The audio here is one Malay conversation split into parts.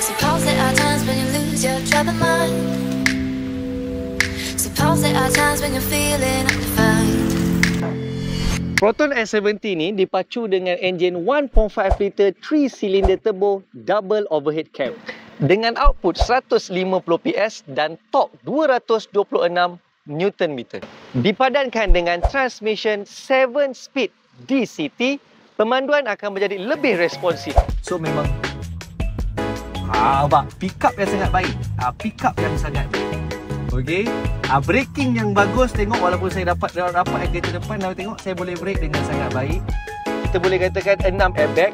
Suppose there are times when you lose your troubled mind. Suppose there are times when you're feeling undefined. Proton S70 ni dipacu dengan enjin 1.5 liter 3-cylinder turbo double overhead cam dengan output 150 PS dan torque 226 Nm. Dipadankan dengan transmission 7-speed DCT, pemanduan akan menjadi lebih responsif. So memang pick up yang sangat baik. Pick up yang sangat baik. Okey. Braking yang bagus, tengok walaupun saya dapat kereta depan, tengok saya boleh brake dengan sangat baik. Kita boleh katakan 6 airbag.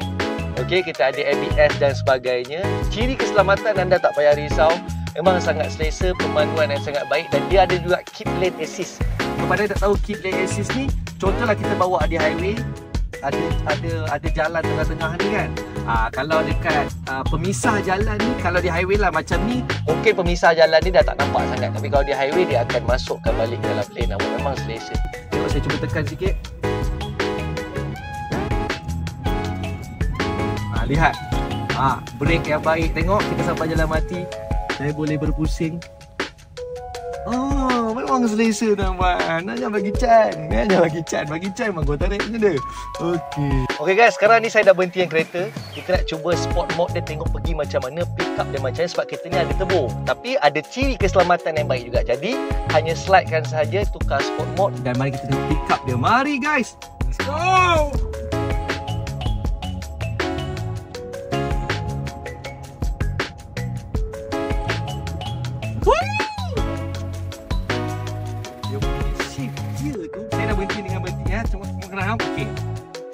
Okey, kita ada ABS dan sebagainya. Ciri keselamatan anda tak payah risau. Memang sangat selesa, pemanduan yang sangat baik dan dia ada juga keep lane assist. Kepada yang tak tahu keep lane assist ni, contohlah kita bawa di highway, ada jalan tengah-tengah ni kan. Kalau dekat pemisah jalan ni, kalau di highway lah macam ni, mungkin pemisah jalan ni dah tak nampak sangat. Tapi kalau di highway dia akan masukkan balik dalam lane. Memang selesa. Tengok saya cuba tekan sikit. Lihat. Brake yang baik. Tengok kita sampai jalan mati. Saya boleh berpusing. Memang selesa tuan-tuan. Jangan bagi can. Bagi can memang gua tarik je dia. Okey guys, sekarang ni saya dah berhenti yang kereta. Kita nak cuba sport mode dia, tengok pergi macam mana, pick up dia macam mana sebab kereta ni ada turbo. Tapi ada ciri keselamatan yang baik juga. Jadi hanya slidekan sahaja, tukar sport mode dan mari kita pick up dia. Mari guys. Let's go.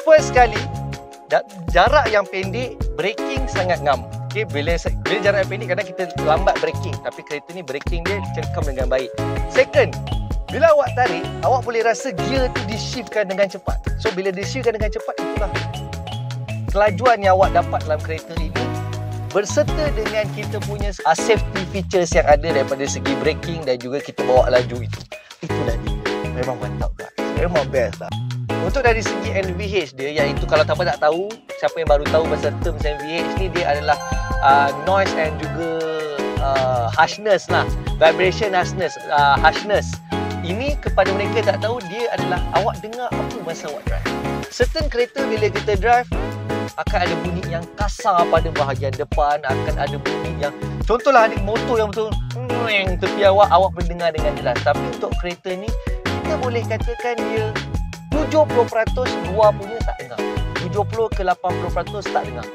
First kali, jarak yang pendek, braking sangat ngam. Okay, bila jarak yang pendek, kadang kita lambat braking. Tapi kereta ni braking dia cengkam dengan baik. Second, bila awak tarik, awak boleh rasa gear tu di-shiftkan dengan cepat. So, bila di-shiftkan dengan cepat, itulah kelajuan yang awak dapat dalam kereta ini. Berserta dengan kita punya safety features yang ada daripada segi braking dan juga kita bawa laju itu. Itulah dia. Memang mantap guys. Memang best lah. Untuk dari segi NVH dia, iaitu kalau tak tahu, siapa yang baru tahu pasal terms NVH ni, dia adalah noise and juga harshness lah. Vibration harshness. Ini kepada mereka tak tahu, dia adalah awak dengar apa masa awak drive. Certain kereta bila kita drive akan ada bunyi yang kasar pada bahagian depan, akan ada bunyi yang, contohlah ada motor yang betul tepi awak boleh dengar dengan jelas. Tapi untuk kereta ni, kita boleh katakan dia 70% luar punya tak dengar, 70 ke 80% tak dengar.